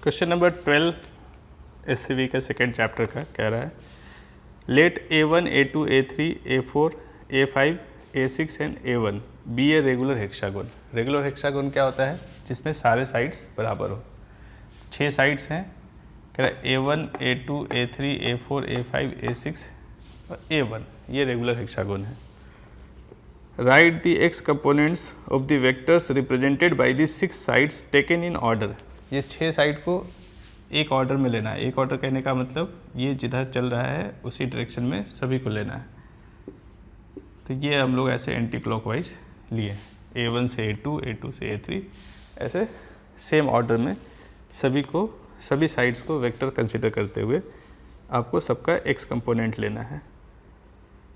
Question number 12 SCV का second chapter का कह रहा है let A1, A2, A3, A4, A5, A6 and A1 be a regular hexagon. Regular hexagon क्या होता है? जिसमें सारे साइड्स बराबर हो। 6 साइड्स हैं, कह रहा है A1, A2, A3, A4, A5, A6 और A1, ये रेगुलर हेक्सागोन है। Right the x components of the vectors represented by the 6 sides taken in order. ये 6 साइड को एक ऑर्डर में लेना है। एक ऑर्डर कहने का मतलब ये जिधर चल रहा है उसी डायरेक्शन में सभी को लेना है। तो ये हम लोग ऐसे एंटी क्लॉकवाइज लिए, A1 से A2, A2 से A3, ऐसे सेम ऑर्डर में सभी साइड्स को वेक्टर कंसिडर करते हुए आपको सबका एक्स कंपोनेंट लेना है।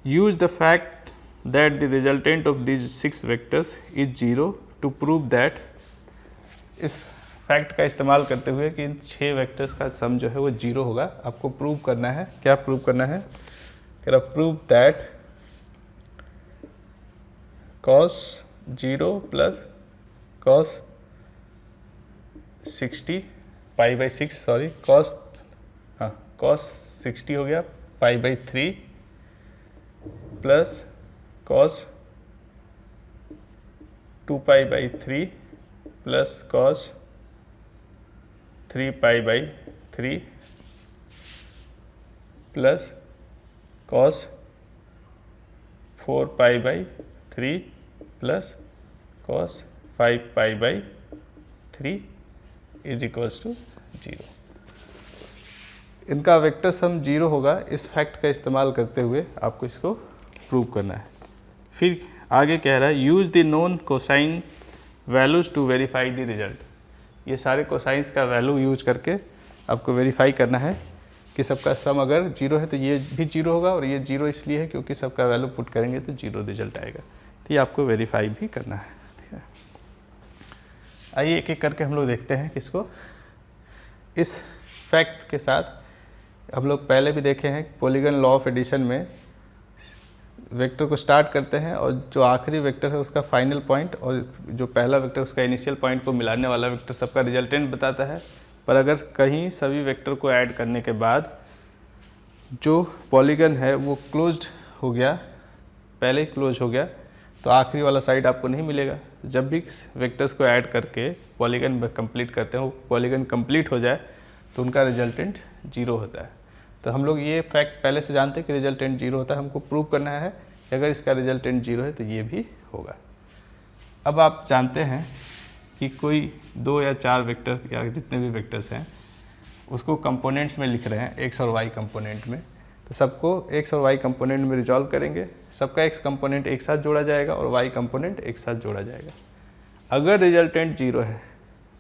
Use the fact that the resultant of these 6 vectors is 0 to prove that. इस फैक्ट का इस्तेमाल करते हुए कि इन 6 वेक्टर्स का सम जो है वो 0 होगा, आपको प्रूव करना है। क्या प्रूव करना है? कह रहा prove that cos 0 plus cos 60 pi by 6 sorry cos 60 हो गया pi by 3 plus cos 2 pi by 3 plus cos 3 pi by 3 plus cos 4 pi by 3 plus cos 5 pi by 3 is equals to 0। इनका vector sum 0 होगा। इस fact का इस्तेमाल करते हुए आपको इसको प्रूव करना है। फिर आगे कह रहा है use the known cosine values to verify the result. ये सारे कोसाइंस का वैल्यू यूज करके आपको वेरीफाई करना है कि सबका सम अगर 0 है तो ये भी 0 होगा, और ये 0 इसलिए है क्योंकि सबका वैल्यू पुट करेंगे तो 0 रिजल्ट आएगा। तो ये आपको वेरीफाई भी करना है। ठीक है, आइए एक एक करके हम लोग देखते हैं किसको। इस फैक्ट के साथ हम लोग पहले भी देखे हैं पॉलीगन लॉ ऑफ एडिशन में वेक्टर को स्टार्ट करते हैं और जो आखिरी वेक्टर है उसका फाइनल पॉइंट और जो पहला वेक्टर उसका इनिशियल पॉइंट को मिलाने वाला वेक्टर सबका रिजल्टेंट बताता है। पर अगर कहीं सभी वेक्टर को ऐड करने के बाद जो पॉलीगन है वो क्लोज्ड हो गया, पहले ही क्लोज हो गया, तो आखिरी वाला साइड आपको नहीं मिलेगा। जब भी वेक्टर्स को ऐड करके पॉलीगन कंप्लीट करते हैं, वो पॉलीगन कंप्लीट हो जाए तो उनका रिजल्टेंट 0 होता है। तो हम लोग ये फैक्ट पहले से जानते हैं कि रिजल्टेंट 0 होता है। हमको प्रूव करना है कि अगर इसका रिजल्टेंट 0 है तो ये भी होगा। अब आप जानते हैं कि कोई 2 या 4 वेक्टर या जितने भी वेक्टर्स हैं उसको कंपोनेंट्स में लिख रहे हैं, एक्स और वाई कंपोनेंट में। तो सबको एक्स और वाई कंपोनेंट में रिजॉल्व करेंगे। सबका एक्स कंपोनेंट एक साथ जोड़ा जाएगा और वाई कंपोनेंट एक साथ जोड़ा जाएगा। अगर रिजल्टेंट 0 है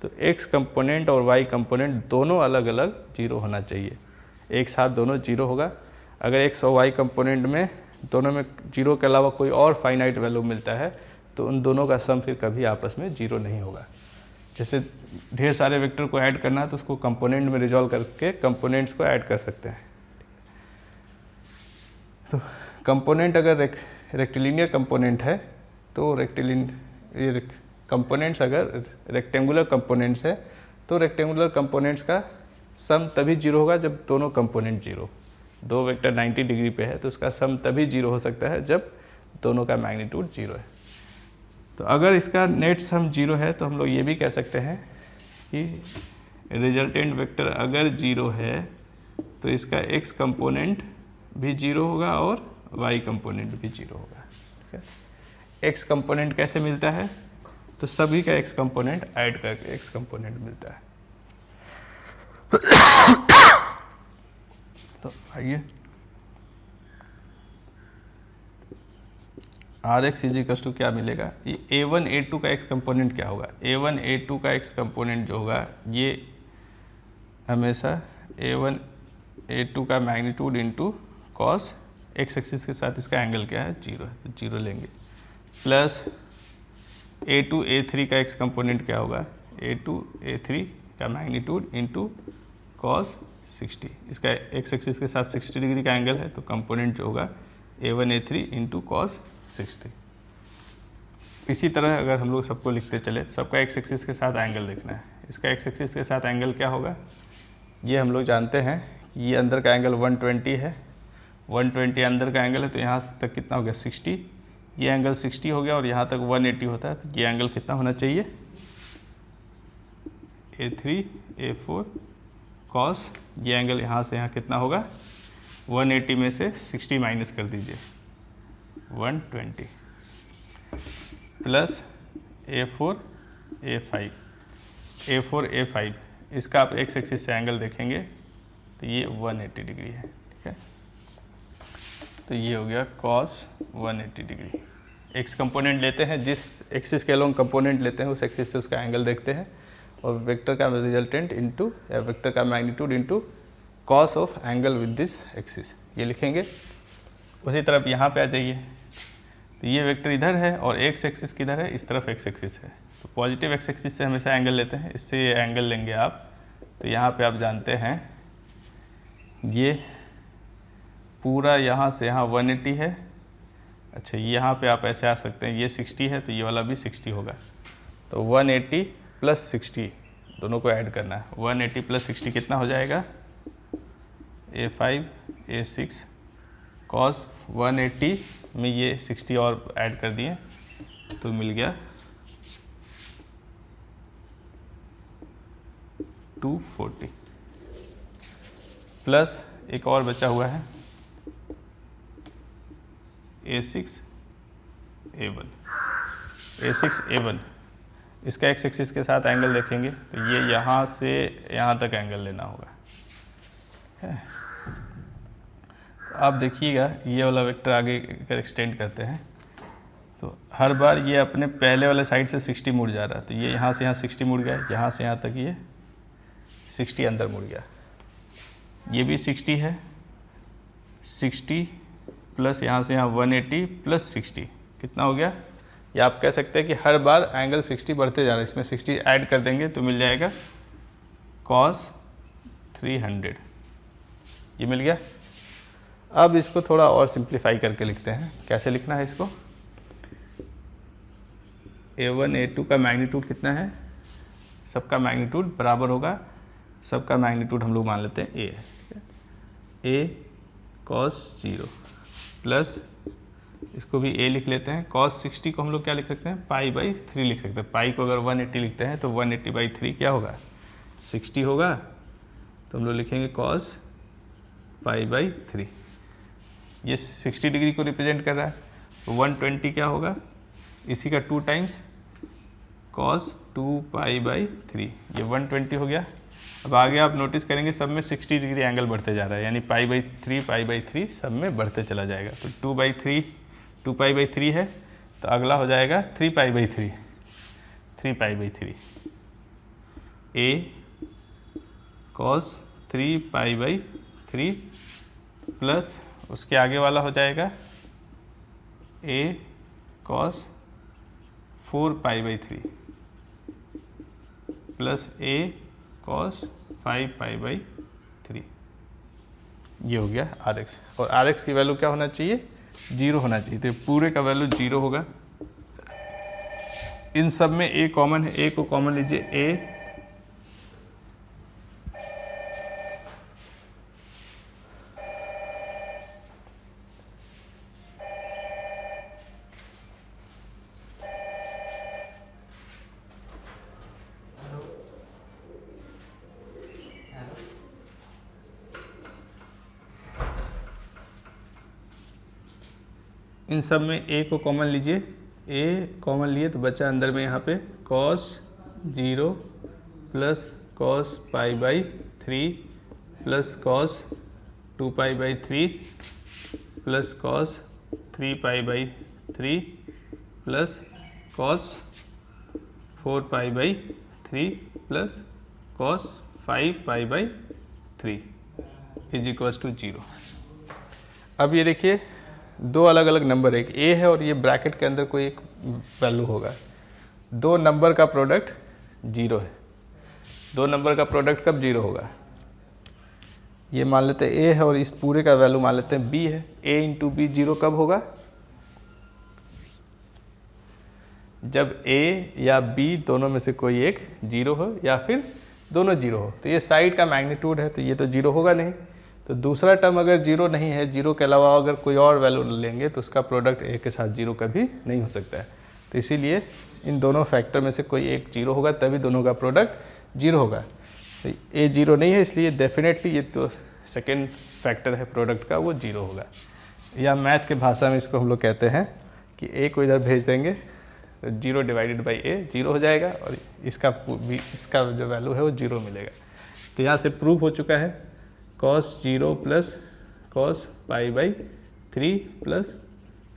तो एक्स कंपोनेंट और वाई कंपोनेंट दोनों अलग अलग 0 होना चाहिए। एक साथ दोनों 0 होगा। अगर एक्स और वाई कंपोनेंट में दोनों में 0 के अलावा कोई और फाइनाइट वैल्यू मिलता है तो उन दोनों का सम फिर कभी आपस में 0 नहीं होगा। जैसे ढेर सारे वेक्टर को ऐड करना है तो उसको कंपोनेंट में रिजॉल्व करके कंपोनेंट्स को ऐड कर सकते हैं। तो कंपोनेंट अगर रेक्टिलिनियर कंपोनेंट है तो कंपोनेंट्स अगर रेक्टेंगुलर कंपोनेंट्स है तो रेक्टेंगुलर कंपोनेंट्स का सम तभी 0 होगा जब दोनों कंपोनेंट 0। 2 वेक्टर 90 डिग्री पे है तो उसका सम तभी 0 हो सकता है जब दोनों का मैग्नीट्यूड 0 है। तो अगर इसका नेट सम 0 है तो हम लोग ये भी कह सकते हैं कि रिजल्टेंट वेक्टर अगर 0 है तो इसका एक्स कंपोनेंट भी 0 होगा और वाई कंपोनेंट भी 0 होगा। ठीक है, एक्स कंपोनेंट कैसे मिलता है? तो सभी का एक्स कंपोनेंट ऐड करके एक्स कंपोनेंट मिलता है। तो आइए R x is equal to क्या मिलेगा? ये A1 A2 का एक्स कंपोनेंट क्या होगा? A1 A2 का एक्स कंपोनेंट जो होगा ये हमेशा A1 A2 का magnitude into cos, x axis के साथ इसका एंगल क्या है? 0 है, तो 0 लेंगे। प्लस A2 A3 का एक्स कंपोनेंट क्या होगा? A2 A3 का मैग्नीट्यूड इंटू कॉस 60, इसका एक्स एक्सिस के साथ 60 डिग्री का एंगल है तो कंपोनेंट जो होगा A1 A3 इंटू कॉस 60। इसी तरह अगर हम लोग सबको लिखते चले, सबका एक्स एक्सिस के साथ एंगल देखना है। इसका एक्स एक्सिस के साथ एंगल क्या होगा, ये हम लोग जानते हैं कि ये अंदर का एंगल 120 है, 120 अंदर का एंगल है, तो यहाँ तक कितना हो गया 60, ये एंगल 60 हो गया और यहाँ तक 180 होता है, तो ये एंगल कितना होना चाहिए A3 A4 कॉस, ये एंगल यहाँ से यहाँ कितना होगा 180 में से 60 माइनस कर दीजिए 120 प्लस A4 A5 इसका आप एक्स एक्सिस से एंगल देखेंगे तो ये 180 डिग्री है, ठीक है। तो ये हो गया कॉस 180 डिग्री। एक्स कंपोनेंट लेते हैं, जिस एक्सिस के अलोंग कंपोनेंट लेते हैं उस एक्सिस से उसका एंगल देखते हैं, और वेक्टर का रिजल्टेंट इनटू या वेक्टर का magnitude into cos of angle with this axis, ये लिखेंगे। उसी तरफ यहाँ पे आ जाइए, तो ये वेक्टर इधर है और एक्स एक्सिस किधर है, इस तरफ एक्स एक्सिस है, तो पॉजिटिव एक्स एक्सिस से हमेशा एंगल लेते हैं, इससे ये एंगल लेंगे आप। तो यहाँ पे आप जानते हैं ये पूरा यहाँ से यहाँ 180 है, अच्छा यहाँ पे आप ऐसे आ सकते हैं, ये 60 है तो ये वाला भी 60 होगा, तो 180 प्लस 60 दोनों को ऐड करना है, 180 प्लस 60 कितना हो जाएगा A5 A6 कॉस 180 में ये 60 और ऐड कर दिए तो मिल गया 240 प्लस एक और बचा हुआ है A6 A1 इसका एक्स एक्सिस के साथ एंगल देखेंगे तो ये यहाँ से यहाँ तक एंगल लेना होगा, है। तो आप देखिएगा ये वाला वेक्टर आगे अगर एक्सटेंड करते हैं तो हर बार ये अपने पहले वाले साइड से 60 मुड़ जा रहा है, तो ये यहाँ से यहाँ 60 मुड़ गया, यहाँ से यहाँ तक ये 60 अंदर मुड़ गया, ये भी 60 है, 60 प्लस यहाँ से यहाँ 180 प्लस 60 कितना हो गया, या आप कह सकते हैं कि हर बार एंगल 60 बढ़ते जा रहा है, इसमें 60 ऐड कर देंगे तो मिल जाएगा cos 300, ये मिल गया। अब इसको थोड़ा और सिंप्लीफाई करके लिखते हैं, कैसे लिखना है इसको, A1 A2 का मैग्नीट्यूड कितना है, सबका मैग्नीट्यूड बराबर होगा, सबका मैग्नीट्यूड हम लोग मान लेते हैं A है, ठीक है। A cos 0 प्लस इसको भी A लिख लेते हैं, cos 60 को हम लोग क्या लिख सकते हैं π/3 लिख सकते हैं, पाई को अगर 180 लिखते हैं तो 180/3 क्या होगा 60 होगा, तो हम लोग लिखेंगे cos π/3, ये 60 डिग्री को रिप्रेजेंट कर रहा है, तो 120 क्या होगा इसी का 2 टाइम्स cos 2π/3, ये 120 हो गया। अब आगे आप नोटिस करेंगे सब में 60 डिग्री एंगल बढ़ते जा रहा है, यानी π/3 सब में बढ़ते चला जाएगा, तो 2π/3 है, तो अगला हो जाएगा 3π/3 A cos 3π/3 प्लस उसके आगे वाला हो जाएगा A cos 4π/3 plus A cos 5π/3, ये हो गया Rx, और Rx की वैल्यू क्या होना चाहिए 0 होना चाहिए, तो पूरे का वैल्यू 0 होगा। इन सब में A कॉमन है, A को कॉमन लीजिए, A इन सब में A को कॉमन लीजिए, A कॉमन लिए तो बचा अंदर में यहाँ पे cos 0 plus cos π/3 plus cos 2π/3 plus cos 3π/3 plus cos 4π/3 plus cos 5π/3 is equals to 0। अब ये देखिए दो अलग अलग नंबर, एक A है और ये ब्रैकेट के अंदर कोई एक वैल्यू होगा, दो नंबर का प्रोडक्ट 0 है, दो नंबर का प्रोडक्ट कब 0 होगा, ये मान लेते हैं A है और इस पूरे का वैल्यू मान लेते हैं B है, A इंटू B 0 कब होगा, जब ए या बी दोनों में से कोई एक जीरो हो या फिर दोनों जीरो हो। तो ये साइड का मैग्नीट्यूड है, तो ये तो जीरो होगा नहीं। तो दूसरा टर्म अगर जीरो नहीं है, जीरो के अलावा अगर कोई और वैल्यू लेंगे तो उसका प्रोडक्ट ए के साथ जीरो कभी नहीं हो सकता है। तो इसीलिए इन दोनों फैक्टर में से कोई एक जीरो होगा, तभी दोनों का प्रोडक्ट जीरो होगा। तो ए जीरो नहीं है, इसलिए डेफिनेटली ये तो सेकेंड फैक्टर है प्रोडक्ट का, वो जीरो होगा। या मैथ के भाषा में इसको हम लोग कहते हैं कि ए को इधर भेज देंगे तो zero divided by A zero हो जाएगा, और इसका जो वैल्यू है वो जीरो मिलेगा। तो यहाँ से प्रूव हो चुका है cos zero plus cos pi by three plus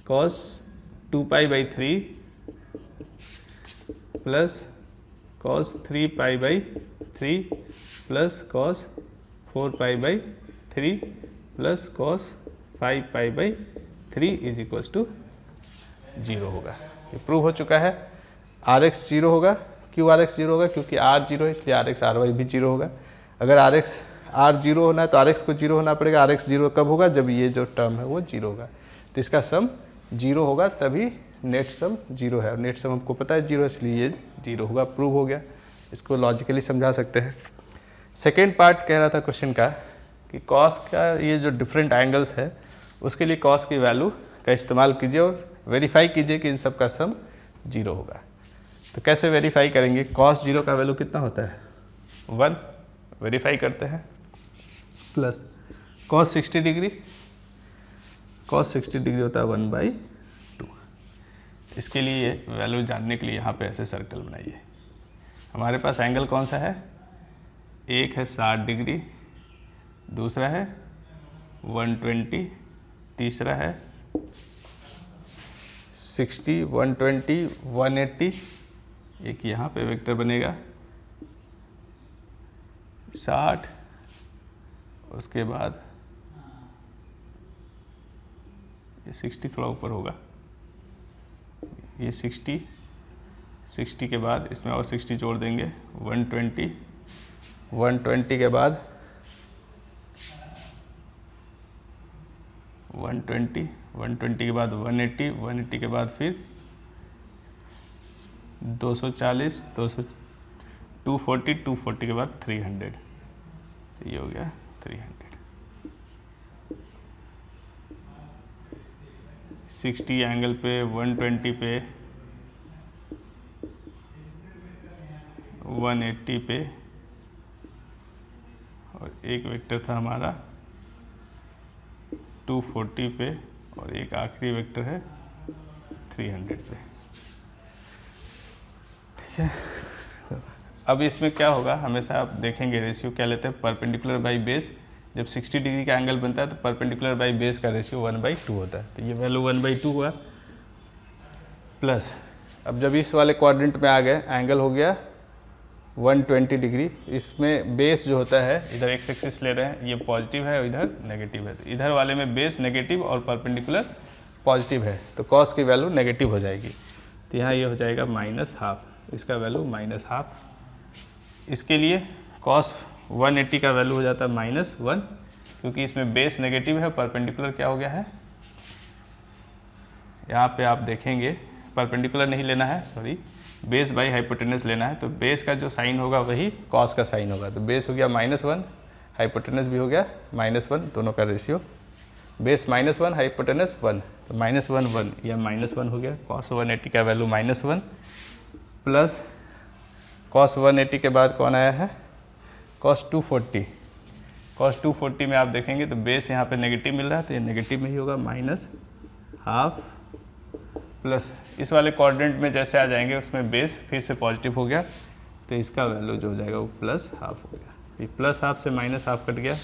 cos 2π/3 plus cos 3π/3 plus cos 4π/3 plus cos 5π/3 is equals to zero होगा। ये प्रूव हो चुका है। आर एक्स जीरो होगा। क्यों आर एक्स जीरो होगा? क्योंकि आर जीरो है, इसलिए आर एक्स आर वाई भी जीरो होगा। अगर आर जीरो होना है तो आर एक्स को जीरो होना पड़ेगा। आर एक्स जीरो कब होगा? जब ये जो टर्म है वो जीरो होगा। तो इसका सम जीरो होगा, तभी नेट सम जीरो है। और नेट सम हमको पता है जीरो, इसलिए ये जीरो होगा। प्रूव हो गया। इसको लॉजिकली समझा सकते हैं। सेकेंड पार्ट कह रहा था क्वेश्चन का कि कॉस का ये जो डिफरेंट एंगल्स है उसके लिए कॉस की वैल्यू का इस्तेमाल कीजिए और वेरीफाई कीजिए कि इन सब का सम जीरो होगा। तो कैसे वेरीफाई करेंगे? कॉस जीरो का वैल्यू कितना होता है? 1। वेरीफाई करते हैं। Plus cos 60 degree, cos 60 degree होता है 1/2। इसके लिए वैल्यू जानने के लिए यहाँ पे ऐसे सर्कल बनाइए। हमारे पास एंगल कौन सा है? एक है 60 डिग्री, दूसरा है 120, तीसरा है 60, 120, 180। एक यहाँ पे वेक्टर बनेगा 60, उसके बाद ये 60 थोड़ा ऊपर होगा, ये 60 के बाद इसमें और 60 जोड़ देंगे 120, 120 के बाद 120, 120 के बाद 180, 180 के बाद फिर 240, 240, 240 के बाद 300। तो ये हो गया 300। 60 एंगल पे 120 पे 180 पे, और एक वेक्टर था हमारा 240 पे, और एक आखिरी वेक्टर है 300 पे। ठीक है। अब इसमें क्या होगा, हमेशा आप देखेंगे रेशियो क्या लेते हैं, परपेंडिकुलर बाई बेस। जब 60 डिग्री का एंगल बनता है तो परपेंडिकुलर बाई बेस का रेशियो 1/2 होता है। तो ये वैल्यू 1/2 हुआ। प्लस अब जब इस वाले क्वाड्रेंट में आ गए, एंगल हो गया 120 डिग्री। इसमें बेस जो होता है, इधर एक्स एक्सिस ले रहे हैं, ये पॉजिटिव है और इधर नेगेटिव है। तो इधर वाले में बेस नेगेटिव और परपेंडिकुलर पॉजिटिव है, तो कॉस की वैल्यू नेगेटिव हो जाएगी। तो यहाँ ये हो जाएगा -1/2, इसका वैल्यू -1/2। इसके लिए कॉस 180 का वैल्यू हो जाता है -1, क्योंकि इसमें बेस नेगेटिव है, परपेंडिकुलर क्या हो गया है, यहाँ पे आप देखेंगे परपेंडिकुलर नहीं लेना है, सॉरी, बेस बाई हाइपोटेनस लेना है। तो बेस का जो साइन होगा वही कॉस का साइन होगा। तो बेस हो गया -1, हाइपोटेनस भी हो गया -1, दोनों का रेशियो बेस -1, हाइपोटेनस 1, तो -1 1, या -1 हो गया। कॉस 180 का वैल्यू -1 प्लस कॉस 180 के बाद कौन आया है, कॉस 240। कॉस 240 में आप देखेंगे तो बेस यहाँ पे नेगेटिव मिल रहा है, तो ये नेगेटिव में ही होगा -1/2 प्लस इस वाले क्वाड्रेंट में जैसे आ जाएंगे उसमें बेस फिर से पॉजिटिव हो गया, तो इसका वैल्यू जो हो जाएगा वो +1/2 हो गया। ये +1/2 से -1/2 कट गया,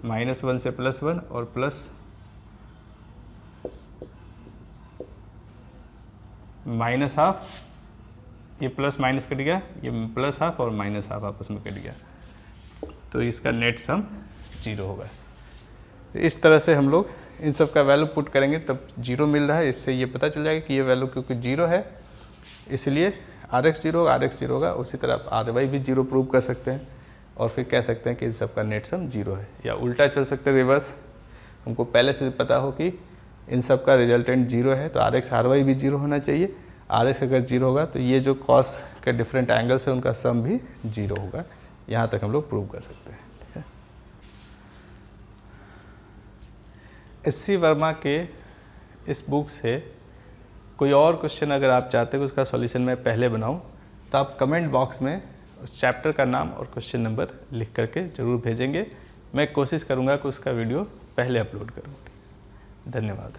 -1 से +1 और प्लस -1/2, ये प्लस माइनस कट गया, ये +1/2 और -1/2 आपस में कट गया, तो इसका नेट सम 0 होगा। तो इस तरह से हम लोग इन सब का वैल्यू पुट करेंगे तब 0 मिल रहा है। इससे ये पता चल जाएगा कि ये वैल्यू क्योंकि 0 है इसलिए RX 0 होगा, RX 0 होगा। उसी तरह आप RY भी 0 प्रूव कर सकते हैं और फिर कह सकते हैं कि इन सब का नेट सम 0 है। या उल्टा चल सकते हैं, रिवर्स। हमको पहले से पता हो कि इन सब का रिजल्टेंट 0 है तो RX RY भी 0 होना चाहिए, आर एस अगर 0 होगा तो ये जो कॉस के डिफरेंट एंगल्स है उनका सम भी 0 होगा। यहाँ तक हम लोग प्रूव कर सकते हैं। ठीक है, एस.सी. वर्मा के इस बुक से कोई और क्वेश्चन अगर आप चाहते हो कि उसका सॉल्यूशन मैं पहले बनाऊं तो आप कमेंट बॉक्स में उस चैप्टर का नाम और क्वेश्चन नंबर लिख करके ज़रूर भेजेंगे। मैं कोशिश करूंगा कि उसका वीडियो पहले अपलोड करूं। धन्यवाद।